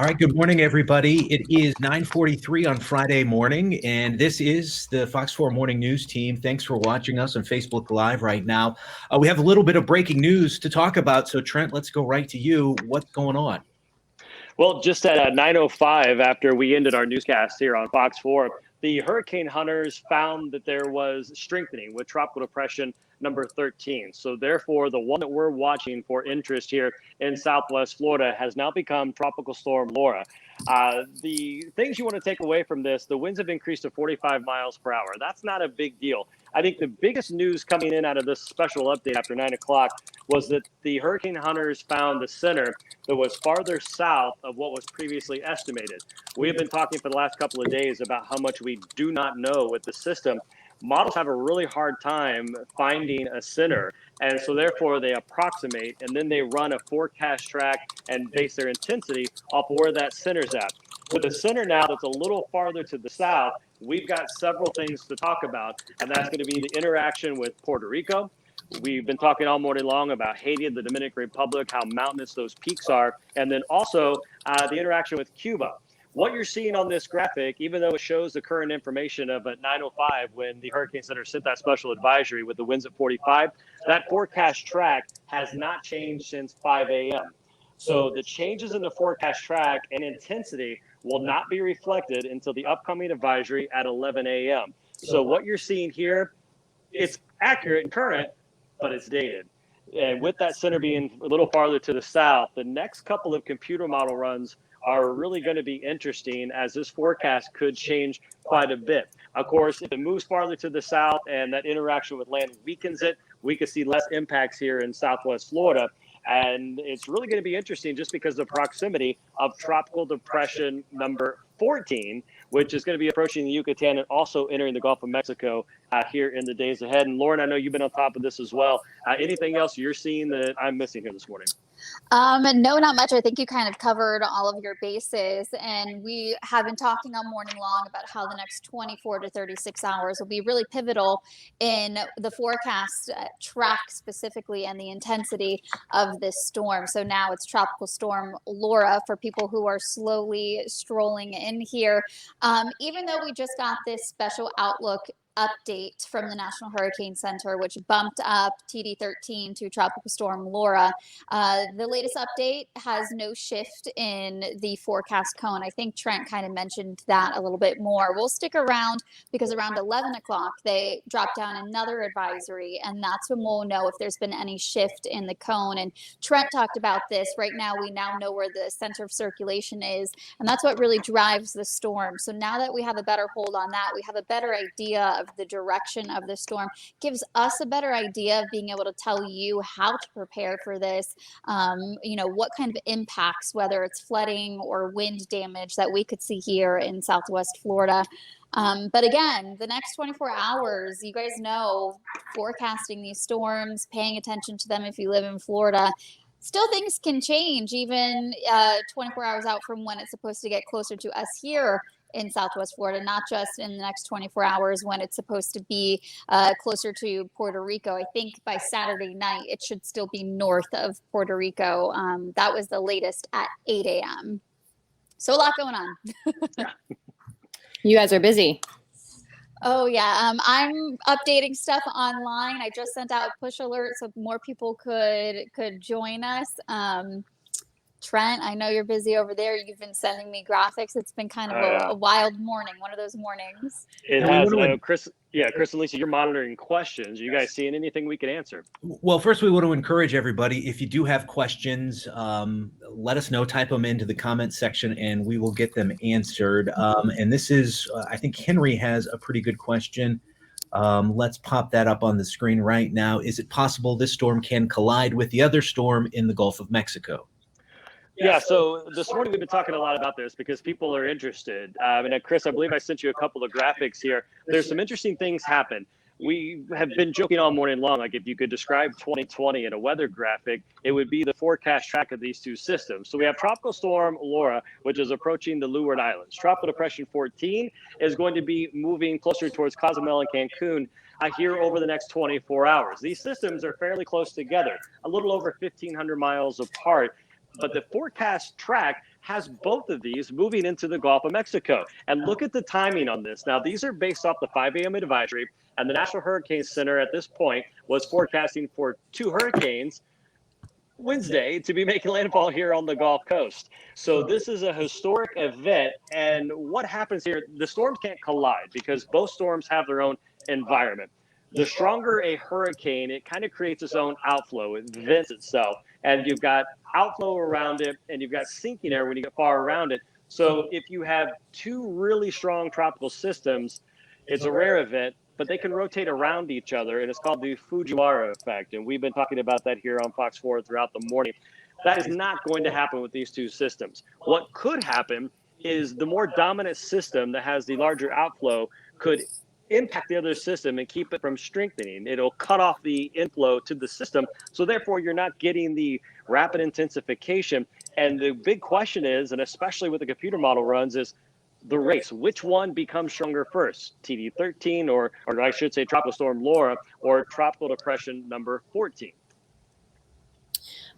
All right, good morning, everybody. It is 9:43 on Friday morning, and this is the Fox 4 Morning News team. Thanks for watching us on Facebook Live right now. We have a little bit of breaking news to talk about, so Trent, let's go right to you. What's going on? Well, just at 9:05, after we ended our newscast here on Fox 4, the hurricane hunters found that there was strengthening with tropical depression number 13. So therefore, the one that we're watching for interest here in Southwest Florida has now become Tropical Storm Laura. The things you want to take away from this, the winds have increased to 45 miles per hour. That's not a big deal. I think the biggest news coming in out of this special update after 9 o'clock was that the hurricane hunters found the center that was farther south of what was previously estimated. We have been talking for the last couple of days about how much we do not know with the system. Models have a really hard time finding a center, and so therefore they approximate, and then they run a forecast track and base their intensity off where that center's at. With the center now that's a little farther to the south, we've got several things to talk about, and that's going to be the interaction with Puerto Rico. We've been talking all morning long about Haiti, the Dominican Republic, how mountainous those peaks are, and then also the interaction with Cuba. What you're seeing on this graphic, even though it shows the current information of at 9:05 when the Hurricane Center sent that special advisory with the winds at 45, that forecast track has not changed since 5 a.m. So the changes in the forecast track and intensity will not be reflected until the upcoming advisory at 11 a.m. So what you're seeing here, it's accurate and current, but it's dated. And with that center being a little farther to the south, the next couple of computer model runs are really going to be interesting, as this forecast could change quite a bit. Of course, if it moves farther to the south and that interaction with land weakens it, we could see less impacts here in Southwest Florida. And it's really going to be interesting just because of the proximity of tropical depression number 14, which is going to be approaching the Yucatan and also entering the Gulf of Mexico here in the days ahead. And Lauren, I know you've been on top of this as well. Anything else you're seeing that I'm missing here this morning? No, not much. I think you kind of covered all of your bases, and we have been talking all morning long about how the next 24 to 36 hours will be really pivotal in the forecast track specifically and the intensity of this storm. So now it's Tropical Storm Laura for people who are slowly strolling in here. Even though we just got this special outlook update from the National Hurricane Center, which bumped up TD13 to Tropical Storm Laura. The latest update has no shift in the forecast cone. I think Trent kind of mentioned that a little bit more. We'll stick around because around 11 o'clock, they dropped down another advisory, and that's when we'll know if there's been any shift in the cone. And Trent talked about this. Right now, we now know where the center of circulation is, and that's what really drives the storm. So now that we have a better hold on that, we have a better idea of the direction of the storm, gives us a better idea of being able to tell you how to prepare for this, what kind of impacts, whether it's flooding or wind damage that we could see here in Southwest Florida. But again, the next 24 hours, you guys know, forecasting these storms, paying attention to them if you live in Florida. Still, things can change even 24 hours out from when it's supposed to get closer to us here in Southwest Florida, not just in the next 24 hours when it's supposed to be closer to Puerto Rico. I think by Saturday night, it should still be north of Puerto Rico. That was the latest at 8 a.m. So a lot going on. You guys are busy. Oh, yeah. I'm updating stuff online. I just sent out a push alert so more people could join us. Trent, I know you're busy over there. You've been sending me graphics. It's been kind of a wild morning, one of those mornings. It has. Chris and Lisa, you're monitoring questions. You guys seeing anything we can answer? Well, first, we want to encourage everybody, if you do have questions, let us know, type them into the comment section, and we will get them answered. And this is, I think Henry has a pretty good question. Let's pop that up on the screen right now. Is it possible this storm can collide with the other storm in the Gulf of Mexico? Yeah, so this morning we've been talking a lot about this because people are interested. And Chris, I believe I sent you a couple of graphics here. There's some interesting things happen. We have been joking all morning long, like if you could describe 2020 in a weather graphic, it would be the forecast track of these two systems. So we have Tropical Storm Laura, which is approaching the Leeward Islands. Tropical Depression 14 is going to be moving closer towards Cozumel and Cancun here over the next 24 hours. These systems are fairly close together, a little over 1,500 miles apart. But the forecast track has both of these moving into the Gulf of Mexico. And look at the timing on this. Now, these are based off the 5 a.m. advisory, and the National Hurricane Center at this point was forecasting for 2 hurricanes Wednesday to be making landfall here on the Gulf Coast. So this is a historic event. And what happens here, the storms can't collide because both storms have their own environment. The stronger a hurricane, it kind of creates its own outflow. It vents itself. And you've got outflow around it, and you've got sinking air when you get far around it. So if you have 2 really strong tropical systems, it's a rare event, but they can rotate around each other, and it's called the Fujiwara effect. And we've been talking about that here on Fox 4 throughout the morning. That is not going to happen with these 2 systems. What could happen is the more dominant system that has the larger outflow could impact the other system and keep it from strengthening. It'll cut off the inflow to the system. So therefore, you're not getting the rapid intensification. And the big question is, and especially with the computer model runs, is the race. Which one becomes stronger first? TD13, or I should say Tropical Storm Laura, or Tropical Depression number 14?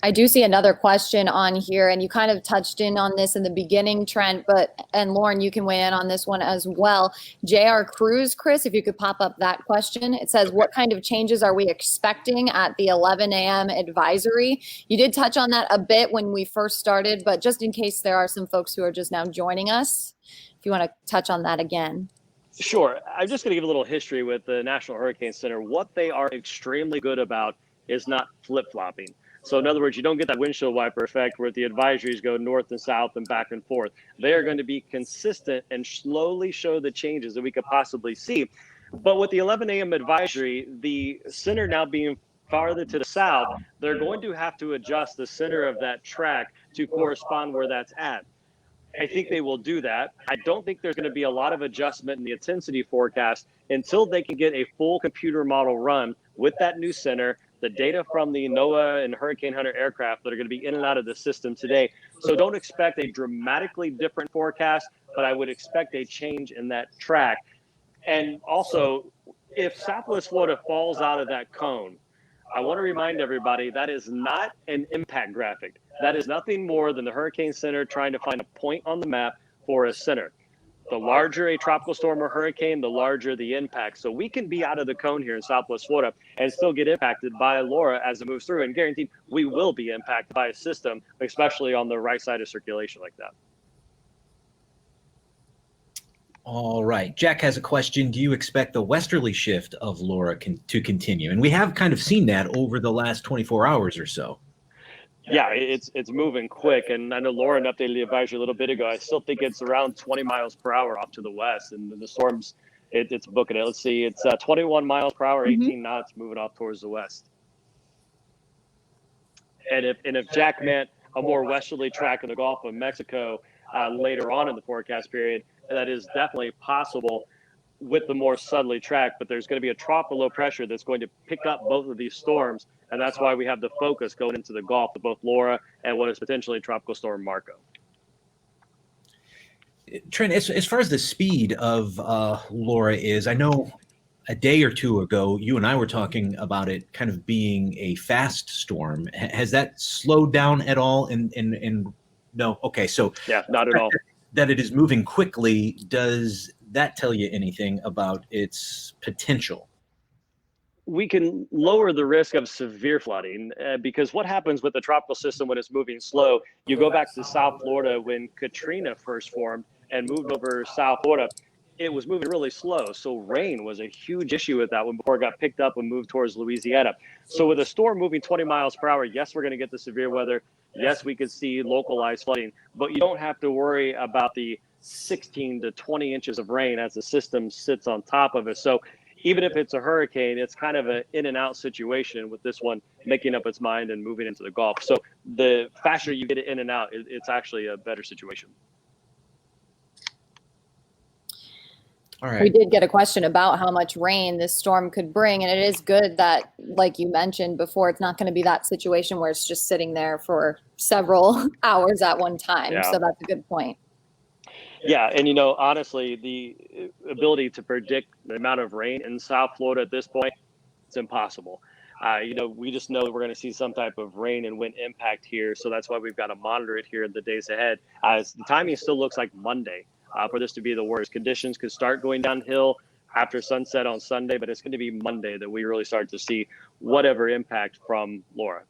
I do see another question on here, and you kind of touched in on this in the beginning, Trent, and Lauren, you can weigh in on this one as well. JR Cruz, Chris, if you could pop up that question. It says, what kind of changes are we expecting at the 11 a.m. advisory? You did touch on that a bit when we first started, but just in case there are some folks who are just now joining us, if you want to touch on that again. Sure. I'm just going to give a little history with the National Hurricane Center. What they are extremely good about is not flip-flopping. So in other words, you don't get that windshield wiper effect where the advisories go north and south and back and forth. They are going to be consistent and slowly show the changes that we could possibly see. But with the 11 a.m. advisory, the center now being farther to the south, they're going to have to adjust the center of that track to correspond where that's at. I think they will do that. I don't think there's going to be a lot of adjustment in the intensity forecast until they can get a full computer model run with that new center, the data from the NOAA and Hurricane Hunter aircraft that are going to be in and out of the system today. So don't expect a dramatically different forecast, but I would expect a change in that track. And also, if Southwest Florida falls out of that cone, I want to remind everybody that is not an impact graphic. That is nothing more than the Hurricane Center trying to find a point on the map for a center. The larger a tropical storm or hurricane, the larger the impact. So we can be out of the cone here in Southwest Florida and still get impacted by Laura as it moves through. And guaranteed, we will be impacted by a system, especially on the right side of circulation like that. All right. Jack has a question. Do you expect the westerly shift of Laura to continue? And we have kind of seen that over the last 24 hours or so. Yeah, it's moving quick. And I know Lauren updated the advisory a little bit ago. I still think it's around 20 miles per hour off to the west. And the storm's, it's booking it. Let's see. It's 21 miles per hour, 18 knots moving off towards the west. And if Jack meant a more westerly track in the Gulf of Mexico later on in the forecast period, that is definitely possible with the more southerly track, but there's going to be a trough of low pressure that's going to pick up both of these storms, and that's why we have the focus going into the Gulf with both Laura and what is potentially Tropical Storm Marco. Trent, as far as the speed of Laura is, I know a day or two ago, you and I were talking about it kind of being a fast storm. Has that slowed down at all? And no? Okay, so yeah, not at all. That it is moving quickly, does that tell you anything about its potential? We can lower the risk of severe flooding because what happens with the tropical system when it's moving slow, you go back to South Florida when Katrina first formed and moved over South Florida, it was moving really slow. So rain was a huge issue with that one before it got picked up and moved towards Louisiana. So with a storm moving 20 miles per hour, yes, we're going to get the severe weather. Yes, we could see localized flooding, but you don't have to worry about the 16 to 20 inches of rain as the system sits on top of it. So even if it's a hurricane, it's kind of an in and out situation with this one making up its mind and moving into the Gulf. So the faster you get it in and out, it's actually a better situation. All right. We did get a question about how much rain this storm could bring. And it is good that, like you mentioned before, it's not going to be that situation where it's just sitting there for several hours at one time. Yeah. So that's a good point. Yeah. And, you know, honestly, the ability to predict the amount of rain in South Florida at this point, it's impossible. We just know that we're going to see some type of rain and wind impact here. So that's why we've got to monitor it here in the days ahead. The timing still looks like Monday for this to be the worst. Conditions could start going downhill after sunset on Sunday, but it's going to be Monday that we really start to see whatever impact from Laura.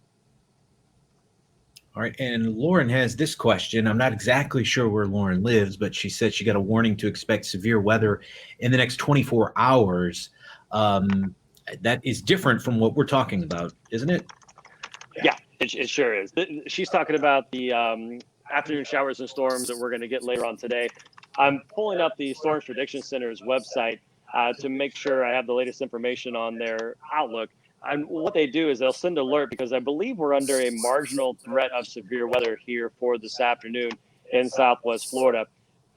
All right, and Lauren has this question. I'm not exactly sure where Lauren lives, but she said she got a warning to expect severe weather in the next 24 hours. That is different from what we're talking about, isn't it? Yeah, it sure is. She's talking about the afternoon showers and storms that we're going to get later on today. I'm pulling up the Storms Prediction Center's website to make sure I have the latest information on their outlook. And what they do is they'll send alert because I believe we're under a marginal threat of severe weather here for this afternoon in Southwest Florida.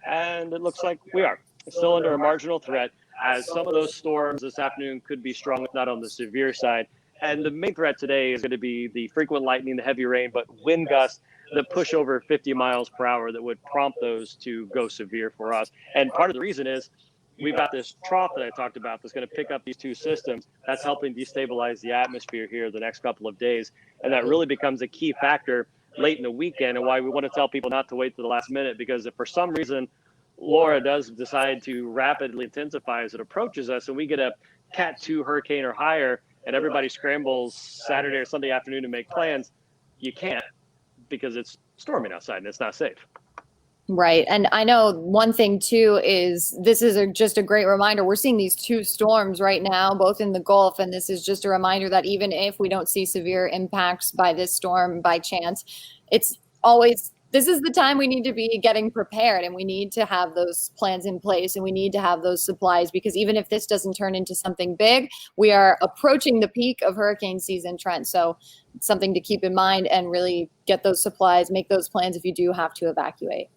And it looks like we are still under a marginal threat, as some of those storms this afternoon could be strong, if not on the severe side. And the main threat today is going to be the frequent lightning, the heavy rain, but wind gusts that push over 50 miles per hour that would prompt those to go severe for us. And part of the reason is we've got this trough that I talked about that's going to pick up these two systems. That's helping destabilize the atmosphere here the next couple of days. And that really becomes a key factor late in the weekend, and why we want to tell people not to wait to the last minute, because if for some reason Laura does decide to rapidly intensify as it approaches us and we get a Cat 2 hurricane or higher and everybody scrambles Saturday or Sunday afternoon to make plans, you can't, because it's storming outside and it's not safe. Right. And I know one thing too is this is just a great reminder. We're seeing these two storms right now, both in the Gulf. And this is just a reminder that even if we don't see severe impacts by this storm by chance, it's always, this is the time we need to be getting prepared, and we need to have those plans in place, and we need to have those supplies, because even if this doesn't turn into something big, we are approaching the peak of hurricane season, Trent. So it's something to keep in mind and really get those supplies, make those plans if you do have to evacuate.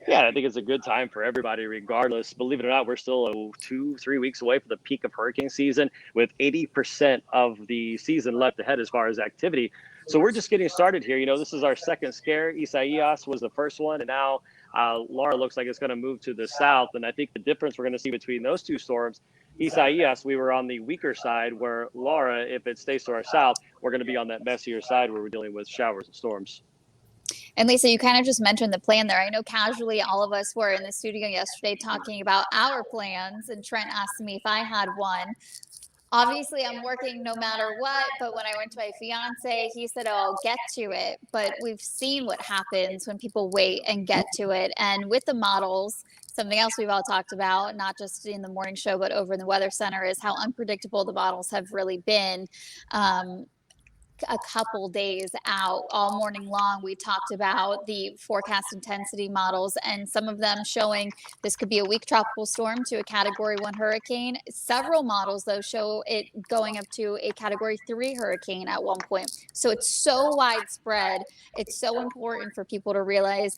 Yeah, I think it's a good time for everybody, regardless. Believe it or not, we're still 2-3 weeks away from the peak of hurricane season, with 80% of the season left ahead as far as activity. So we're just getting started here. This is our second scare. Isaias was the first one, and now Laura looks like it's going to move to the south. And I think the difference we're going to see between those two storms, Isaias, we were on the weaker side, where Laura, if it stays to our south, we're going to be on that messier side where we're dealing with showers and storms. And Lisa, you kind of just mentioned the plan there. I know casually all of us were in the studio yesterday talking about our plans, and Trent asked me if I had one. Obviously, I'm working no matter what, but when I went to my fiance, he said, "Oh, I'll get to it." But we've seen what happens when people wait and get to it. And with the models, something else we've all talked about, not just in the morning show, but over in the Weather Center, is how unpredictable the models have really been. A couple days out, all morning long, we talked about the forecast intensity models, and some of them showing this could be a weak tropical storm to a Category 1 hurricane. Several models, though, show it going up to a Category 3 hurricane at one point. So it's so widespread. It's so important for people to realize,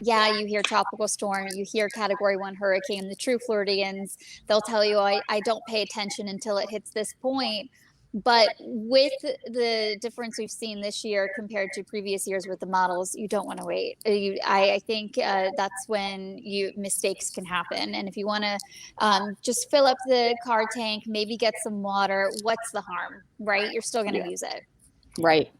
yeah, you hear tropical storm, you hear Category 1 hurricane. The true Floridians, they'll tell you, I don't pay attention until it hits this point. But with the difference we've seen this year compared to previous years with the models, you don't want to wait. I think that's when mistakes can happen. And if you want to just fill up the car tank, maybe get some water, what's the harm, right? You're still going to use it. Right.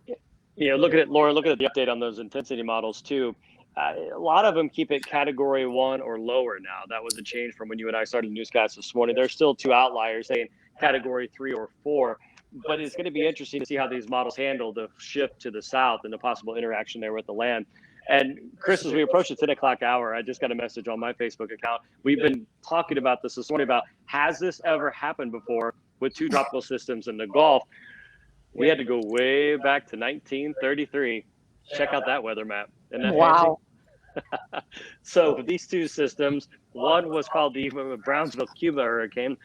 Look at it, Laura, look at the update on those intensity models too. A lot of them keep it Category 1 or lower now. That was a change from when you and I started Newscast this morning. There's still two outliers saying Category 3 or 4. But it's going to be interesting to see how these models handle the shift to the south and the possible interaction there with the land. And Chris, as we approach the 10 o'clock hour, I just got a message on my Facebook account. We've been talking about this morning about, has this ever happened before with two tropical systems in the Gulf? We had to go way back to 1933. Check out that weather map. Isn't that wow. fancy? So these two systems, one was called the Brownsville, Cuba hurricane,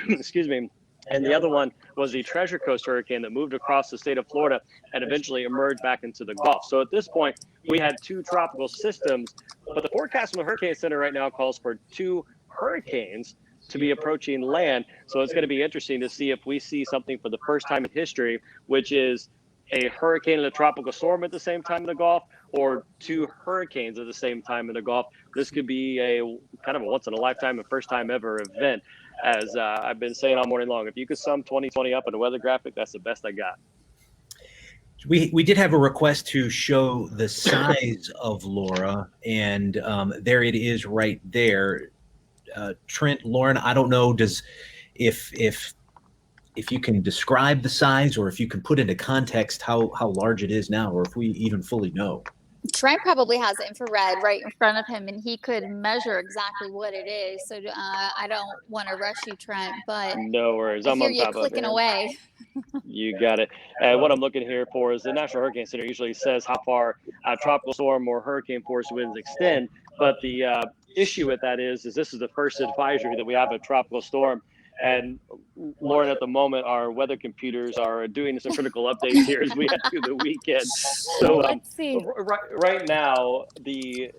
excuse me, and the other one was the Treasure Coast hurricane that moved across the state of Florida and eventually emerged back into the Gulf. So at this point, we had two tropical systems, but the forecast from the Hurricane Center right now calls for two hurricanes to be approaching land. So it's going to be interesting to see if we see something for the first time in history, which is a hurricane and a tropical storm at the same time in the Gulf, or two hurricanes at the same time in the Gulf. This could be a kind of a once in a lifetime and first time ever event. as I've been saying all morning long. If you could sum 2020 up in a weather graphic, that's the best I got. We did have a request to show the size of Laura, and there it is right there. Trent, Lauren, I don't know, if you can describe the size, or if you can put into context how large it is now, or if we even fully know. Trent probably has infrared right in front of him, and he could measure exactly what it is. So I don't want to rush you, Trent, but No worries. I I'm hear on you top of clicking it. away. You got it. And what I'm looking here for is the National Hurricane Center usually says how far tropical storm or hurricane force winds extend. But the issue with that is this is the first advisory that we have a tropical storm. And Lauren, at the moment, our weather computers are doing some critical updates here as we head through the weekend. So Let's see. right now, they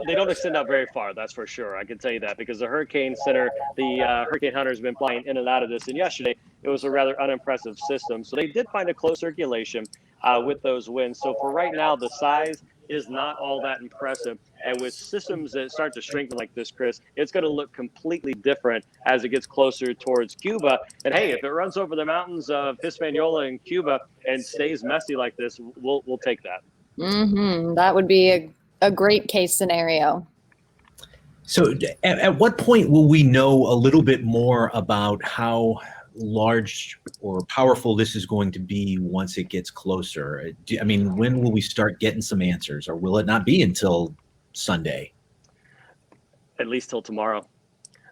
don't extend out very far, that's for sure. I can tell you that, because the Hurricane Center, the Hurricane Hunter has been flying in and out of this. And yesterday, it was a rather unimpressive system. So they did find a close circulation with those winds. So for right now, the size is not all that impressive. And with systems that start to strengthen like this, Chris, it's going to look completely different as it gets closer towards Cuba. And hey, if it runs over the mountains of Hispaniola and Cuba and stays messy like this, we'll take that. That would be a great case scenario. So at what point will we know a little bit more about how large or powerful this is going to be once it gets closer? I mean, when will we start getting some answers, or will it not be until Sunday? At least till tomorrow.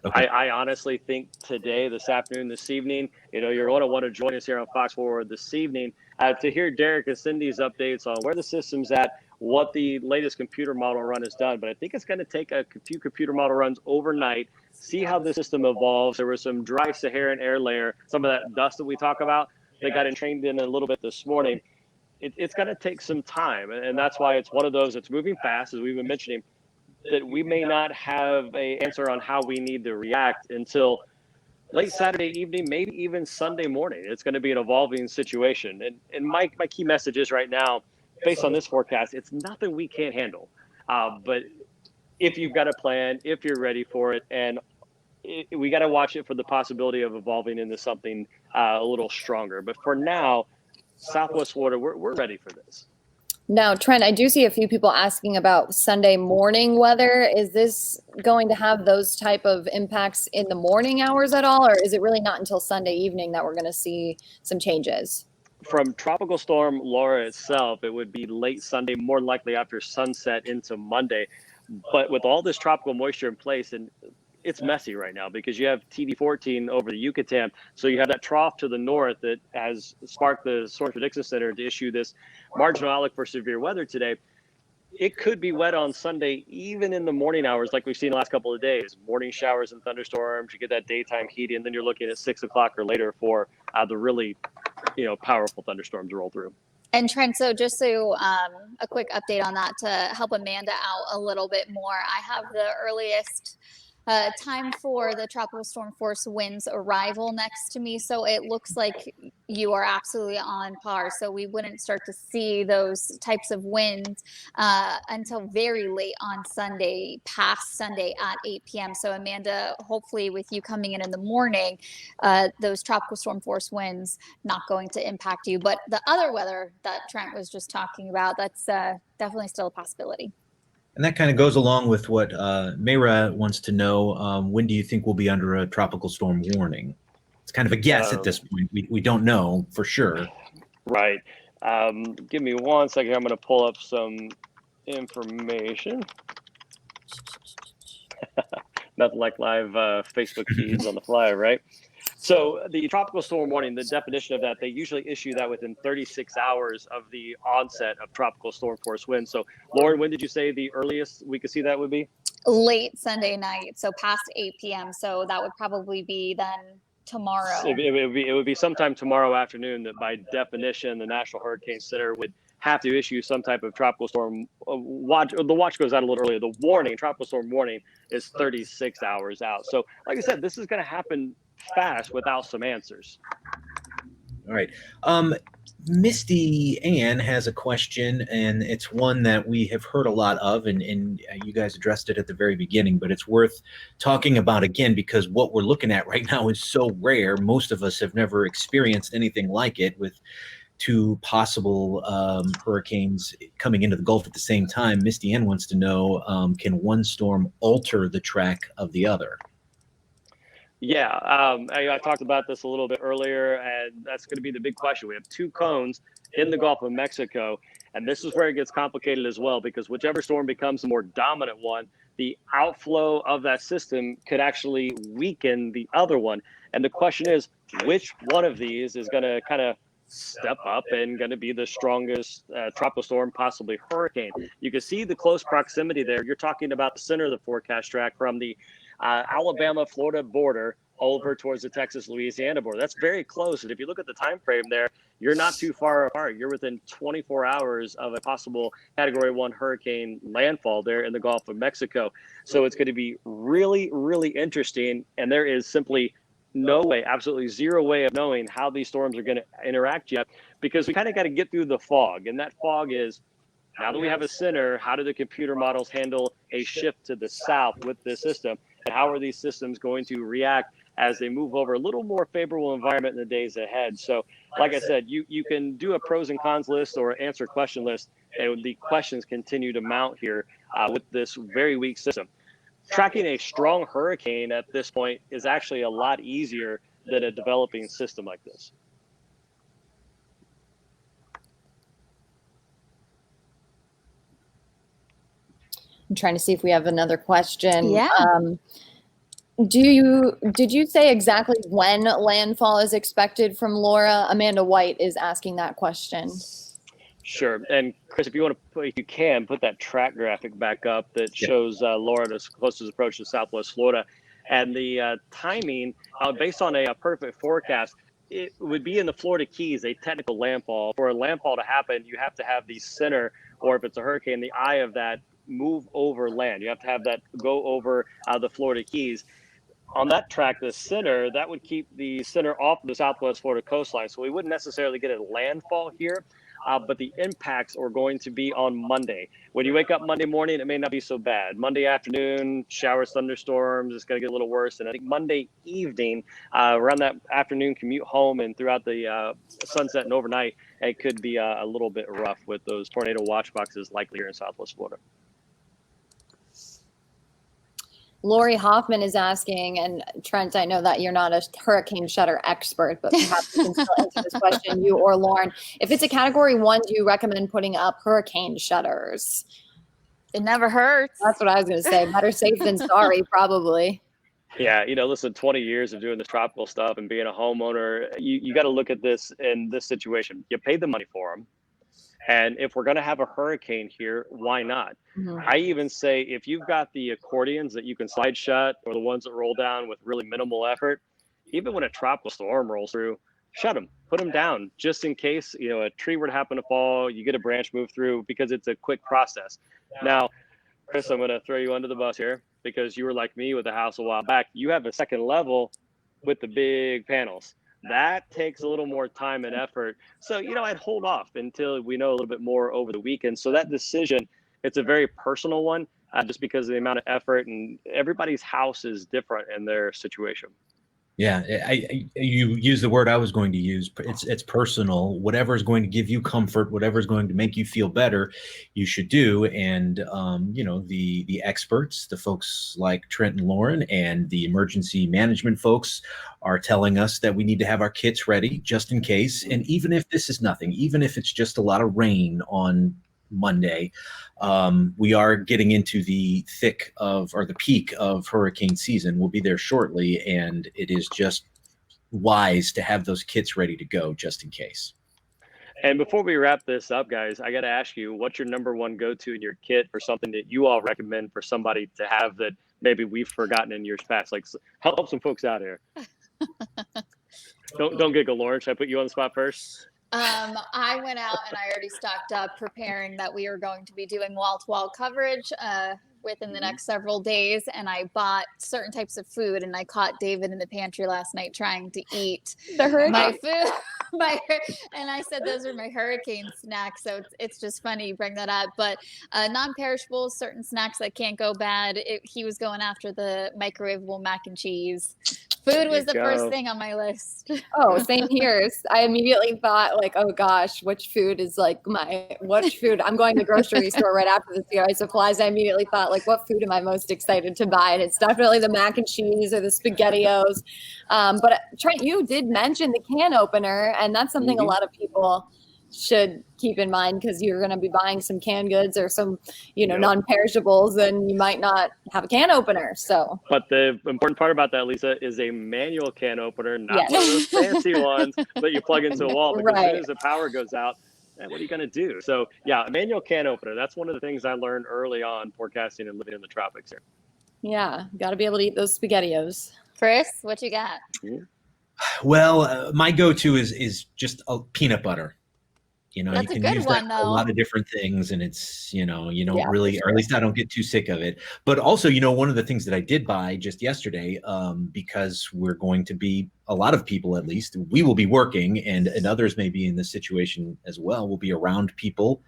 Okay. I honestly think today, this afternoon, this evening, you're going to want to join us here on Fox Forward this evening to hear Derek and Cindy's updates on where the system's at, what the latest computer model run has done. But I think it's going to take a few computer model runs overnight, see how the system evolves. There was some dry Saharan air layer, some of that dust that we talk about, that got entrained in a little bit this morning. It's going to take some time. And that's why it's one of those that's moving fast, as we've been mentioning, that we may not have an answer on how we need to react until late Saturday evening, maybe even Sunday morning. It's going to be an evolving situation. And my key message is right now, based on this forecast, it's nothing we can't handle. But if you've got a plan, if you're ready for it, and we got to watch it for the possibility of evolving into something a little stronger. But for now, Southwest Florida, we're ready for this. Now, Trent, I do see a few people asking about Sunday morning weather. Is this going to have those type of impacts in the morning hours at all, or is it really not until Sunday evening that we're going to see some changes? From Tropical Storm Laura itself, it would be late Sunday, more likely after sunset into Monday. But with all this tropical moisture in place, and it's messy right now because you have TD14 over the Yucatan. So you have that trough to the north that has sparked the Storm Prediction Center to issue this marginal outlook for severe weather today. It could be wet on Sunday, even in the morning hours, like we've seen the last couple of days. Morning showers and thunderstorms, you get that daytime heat, and then you're looking at 6 o'clock or later for the really, powerful thunderstorms to roll through. And Trent, so just so a quick update on that to help Amanda out a little bit more, I have the earliest time for the tropical storm force winds arrival next to me. So it looks like you are absolutely on par. So we wouldn't start to see those types of winds until very late on Sunday, past Sunday at 8 p.m. So Amanda, hopefully with you coming in the morning, those tropical storm force winds not going to impact you. But the other weather that Trent was just talking about, that's definitely still a possibility. And that kind of goes along with what Mayra wants to know. When do you think we'll be under a tropical storm warning? It's kind of a guess at this point. We don't know for sure. Right. Give me 1 second. I'm going to pull up some information. Nothing like live Facebook feeds on the fly, right? So the tropical storm warning, the definition of that, they usually issue that within 36 hours of the onset of tropical storm force winds. So Lauren, when did you say the earliest we could see that would be? Late Sunday night, so past 8 p.m. So that would probably be then tomorrow. It would be sometime tomorrow afternoon that by definition, the National Hurricane Center would have to issue some type of tropical storm watch. The watch goes out a little earlier. The warning, tropical storm warning, is 36 hours out. So like I said, this is going to happen fast without some answers. All right. Misty Ann has a question, and it's one that we have heard a lot of, and you guys addressed it at the very beginning, but it's worth talking about again because what we're looking at right now is so rare. Most of us have never experienced anything like it, with two possible hurricanes coming into the Gulf at the same time. Misty Ann wants to know, can one storm alter the track of the other? Yeah, I talked about this a little bit earlier, and that's going to be the big question. We have two cones in the Gulf of Mexico, and this is where it gets complicated as well, because whichever storm becomes the more dominant one, the outflow of that system could actually weaken the other one. And the question is, which one of these is going to kind of step up and going to be the strongest tropical storm, possibly hurricane? You can see the close proximity there. You're talking about the center of the forecast track from the Alabama-Florida border over towards the Texas-Louisiana border. That's very close. And if you look at the time frame there, you're not too far apart. You're within 24 hours of a possible Category 1 hurricane landfall there in the Gulf of Mexico. So it's going to be really, really interesting. And there is simply no way, absolutely zero way of knowing how these storms are going to interact yet, because we kind of got to get through the fog. And that fog is, now that we have a center, how do the computer models handle a shift to the south with this system? And how are these systems going to react as they move over a little more favorable environment in the days ahead? So, like I said, you can do a pros and cons list or answer question list, and the questions continue to mount here with this very weak system. Tracking a strong hurricane at this point is actually a lot easier than a developing system like this. I'm trying to see if we have another question. Yeah. Did you say exactly when landfall is expected from Laura? Amanda White is asking that question. Sure. And Chris, if you can put that track graphic back up that shows Laura's closest approach to Southwest Florida, and the timing based on a perfect forecast, it would be in the Florida Keys, a technical landfall. For a landfall to happen, you have to have the center, or if it's a hurricane, the eye of that move over land. You have to have that go over the Florida Keys. On that track, the center, that would keep the center off the Southwest Florida coastline. So we wouldn't necessarily get a landfall here, but the impacts are going to be on Monday. When you wake up Monday morning, it may not be so bad. Monday afternoon, showers, thunderstorms, it's going to get a little worse. And I think Monday evening, around that afternoon commute home and throughout the sunset and overnight, it could be a little bit rough with those tornado watch boxes likely here in Southwest Florida. Lori Hoffman is asking, and Trent, I know that you're not a hurricane shutter expert, but perhaps you can still answer this question, you or Lauren. If it's a Category 1, do you recommend putting up hurricane shutters? It never hurts. That's what I was going to say. Better safe than sorry, probably. Yeah, listen, 20 years of doing this tropical stuff and being a homeowner, you got to look at this in this situation. You paid the money for them. And if we're going to have a hurricane here, why not? Mm-hmm. I even say if you've got the accordions that you can slide shut, or the ones that roll down with really minimal effort, even when a tropical storm rolls through, shut them, put them down, just in case a tree were to happen to fall, you get a branch move through, because it's a quick process. Now, Chris, I'm going to throw you under the bus here, because you were like me with the house a while back. You have a second level with the big panels. That takes a little more time and effort. So, I'd hold off until we know a little bit more over the weekend. So that decision, it's a very personal one, just because of the amount of effort, and everybody's house is different in their situation. Yeah, you use the word I was going to use. It's personal. Whatever is going to give you comfort, whatever is going to make you feel better, you should do. And the experts, the folks like Trent and Lauren, and the emergency management folks are telling us that we need to have our kits ready just in case. And even if this is nothing, even if it's just a lot of rain on Monday, we are getting into the peak of hurricane season. We'll be there shortly, and it is just wise to have those kits ready to go just in case. And before we wrap this up, guys, I got to ask you, what's your number one go-to in your kit for something that you all recommend for somebody to have that maybe we've forgotten in years past? Like, help some folks out here. Don't giggle, Lauren. Should I put you on the spot first? I went out and I already stocked up, preparing that we are going to be doing wall-to-wall coverage within the next several days, and I bought certain types of food, and I caught David in the pantry last night trying to eat my food. And I said those are my hurricane snacks. So it's just funny you bring that up. But non-perishables, certain snacks that can't go bad. He was going after the microwavable mac and cheese. Food was the first thing on my list. Oh, same here. I immediately thought like, oh gosh, which food is like which food? I'm going to the grocery store right after the CI supplies. I immediately thought like, what food am I most excited to buy? And it's definitely the mac and cheese or the SpaghettiOs. But Trent, you did mention the can opener, and that's something a lot of people should keep in mind, because you're going to be buying some canned goods or some, non-perishables, and you might not have a can opener. So, but the important part about that, Lisa, is a manual can opener, not one of those fancy ones that you plug into a wall, because as soon as the power goes out, what are you going to do? So yeah, a manual can opener. That's one of the things I learned early on forecasting and living in the tropics here. Yeah, got to be able to eat those SpaghettiOs. Chris, what you got? Well, my go-to is just a peanut butter. That's you can use that for a lot of different things, and it's, you don't really, or at least I don't get too sick of it. But also, one of the things that I did buy just yesterday, because we're going to be, a lot of people at least, we will be working, and others may be in this situation as well, we'll be around people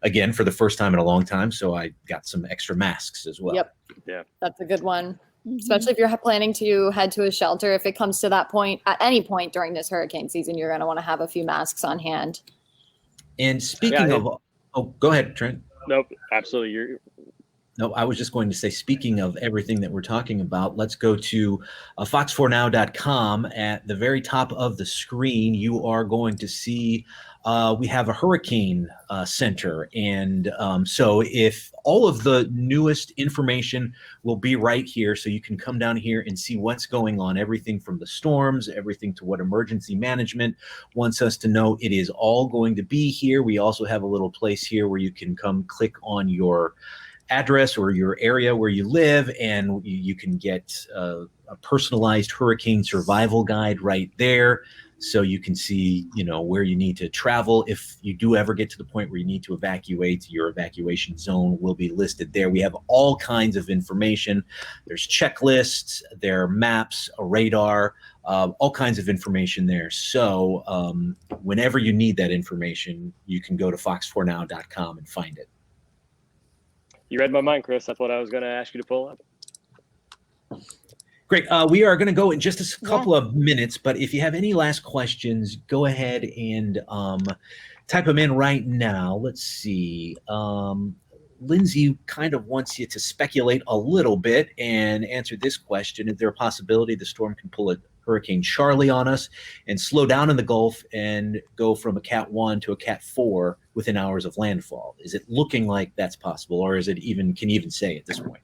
again for the first time in a long time. So I got some extra masks as well. Yep. Yeah. That's a good one. Especially if you're planning to head to a shelter. If it comes to that point, at any point during this hurricane season, you're going to want to have a few masks on hand. And speaking of, go ahead, Trent. Nope, absolutely. No, I was just going to say, speaking of everything that we're talking about, let's go to fox4now.com. At the very top of the screen, you are going to see we have a hurricane center. And so if all of the newest information will be right here, so you can come down here and see what's going on, everything from the storms, everything to what emergency management wants us to know. It is all going to be here. We also have a little place here where you can come click on your address or your area where you live, and you can get a personalized hurricane survival guide right there, so you can see where you need to travel. If you do ever get to the point where you need to evacuate, your evacuation zone will be listed there. We have all kinds of information. There's checklists, there are maps, a radar, all kinds of information there. So whenever you need that information, you can go to fox4now.com and find it. You read my mind, Chris. That's what I was going to ask you to pull up. Great. We are going to go in just a couple of minutes, but if you have any last questions, go ahead and type them in right now. Let's see. Lindsay kind of wants you to speculate a little bit and answer this question. Is there a possibility the storm can pull a Hurricane Charlie on us and slow down in the Gulf and go from a Cat 1 to a Cat 4 within hours of landfall? Is it looking like that's possible, or is it can you even say at this point?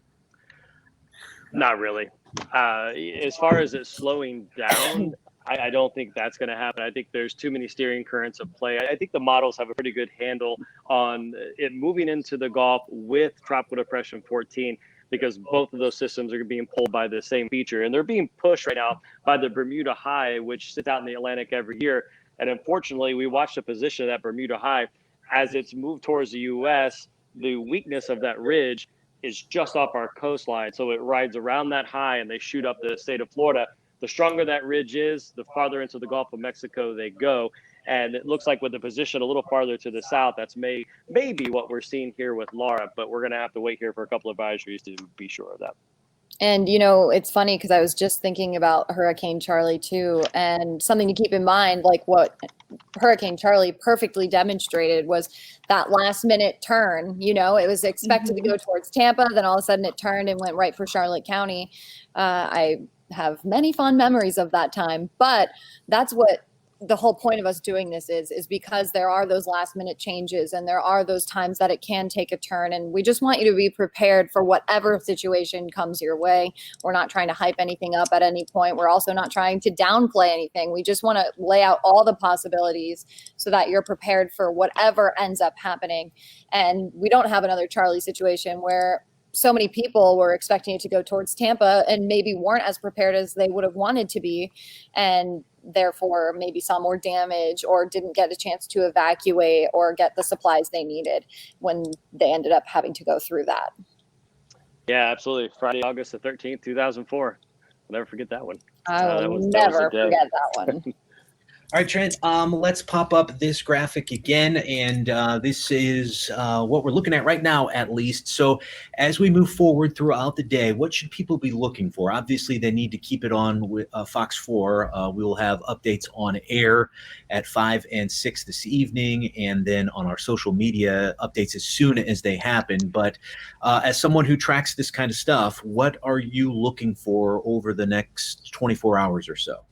Not really. As far as it slowing down, I don't think that's going to happen. I think there's too many steering currents at play. I think the models have a pretty good handle on it moving into the Gulf with Tropical Depression 14, because both of those systems are being pulled by the same feature. And they're being pushed right now by the Bermuda High, which sits out in the Atlantic every year. And unfortunately, we watch the position of that Bermuda High as it's moved towards the U.S. The weakness of that ridge is just off our coastline. So it rides around that high and they shoot up the state of Florida. The stronger that ridge is, the farther into the Gulf of Mexico they go. And it looks like with the position a little farther to the south, that's maybe what we're seeing here with Laura, but we're going to have to wait here for a couple of advisories to be sure of that. And, it's funny because I was just thinking about Hurricane Charlie too, and something to keep in mind, like what Hurricane Charlie perfectly demonstrated was that last minute turn. It was expected to go towards Tampa, then all of a sudden it turned and went right for Charlotte County. I have many fond memories of that time, but that's what the whole point of us doing this is because there are those last minute changes and there are those times that it can take a turn, and we just want you to be prepared for whatever situation comes your way. We're not trying to hype anything up at any point. We're also not trying to downplay anything. We just want to lay out all the possibilities so that you're prepared for whatever ends up happening. And we don't have another Charlie situation where so many people were expecting it to go towards Tampa and maybe weren't as prepared as they would have wanted to be, and therefore maybe saw more damage or didn't get a chance to evacuate or get the supplies they needed when they ended up having to go through that. Yeah, absolutely. Friday, August the 13th, 2004. I'll never forget that one. I will never forget that one. All right, Trent, let's pop up this graphic again. And this is what we're looking at right now, at least. So as we move forward throughout the day, what should people be looking for? Obviously, they need to keep it on with Fox 4. We will have updates on air at 5 and 6 this evening, and then on our social media updates as soon as they happen. But as someone who tracks this kind of stuff, what are you looking for over the next 24 hours or so?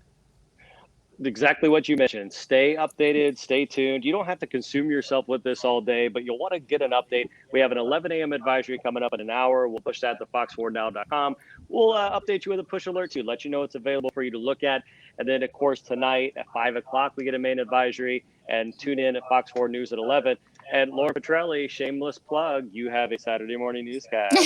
Exactly what you mentioned. Stay updated, stay tuned. You don't have to consume yourself with this all day, but you'll want to get an update. We have an 11 a.m. advisory coming up in an hour. We'll push that to fox4now.com. We'll update you with a push alert to let you know it's available for you to look at. And then, of course, tonight at 5 o'clock, we get a main advisory, and tune in at Fox 4 News at 11. And Lauren Petrelli, shameless plug, you have a Saturday morning newscast.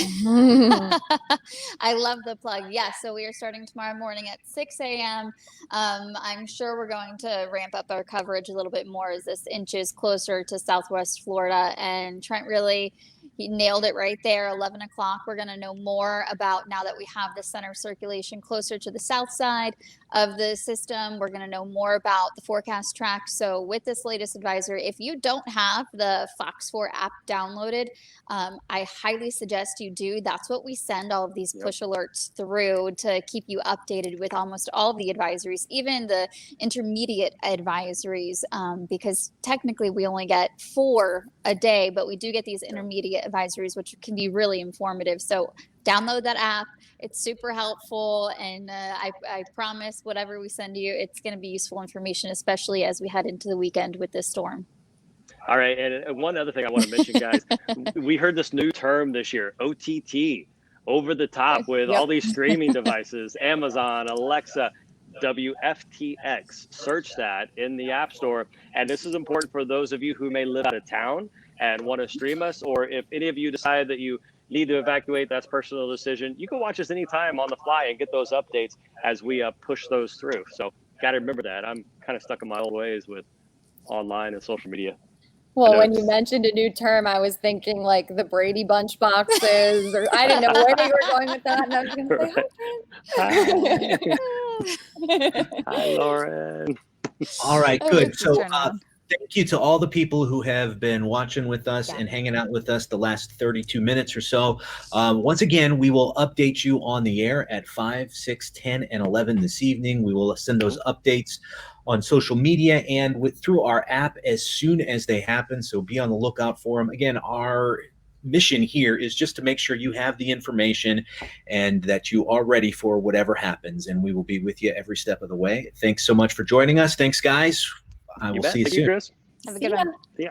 I love the plug. Yes, so we are starting tomorrow morning at 6 a.m. I'm sure we're going to ramp up our coverage a little bit more as this inches closer to Southwest Florida. And Trent really, he nailed it right there. 11 o'clock, we're going to know more about, now that we have the center of circulation closer to the south side of the system, we're going to know more about the forecast track. So with this latest advisory, if you don't have the Fox 4 app downloaded, I highly suggest you do. That's what we send all of these push alerts through, to keep you updated with almost all of the advisories, even the intermediate advisories, because technically we only get 4 a day, but we do get these intermediate advisories, which can be really informative. So download that app. It's super helpful. And I promise whatever we send you, it's going to be useful information, especially as we head into the weekend with this storm. All right. And one other thing I want to mention, guys, we heard this new term this year, OTT, over the top, with all these streaming devices, Amazon, Alexa, WFTX. Search that in the App Store. And this is important for those of you who may live out of town and want to stream us, or if any of you decide that you need to evacuate, that's personal decision. You can watch us anytime on the fly and get those updates as we push those through. So got to remember that. I'm kind of stuck in my old ways with online and social media. Well, when you mentioned a new term, I was thinking like the Brady Bunch boxes, or I didn't know where you were going with that. And I was going to say, Hi, Lauren. All right, good. So thank you to all the people who have been watching with us and hanging out with us the last 32 minutes or so. Once again, we will update you on the air at 5, 6, 10, and 11 this evening. We will send those updates on social media and through our app as soon as they happen. So be on the lookout for them. Again, our mission here is just to make sure you have the information and that you are ready for whatever happens. And we will be with you every step of the way. Thanks so much for joining us. Thanks, guys. I will see you soon. Chris. Have a good one. See ya.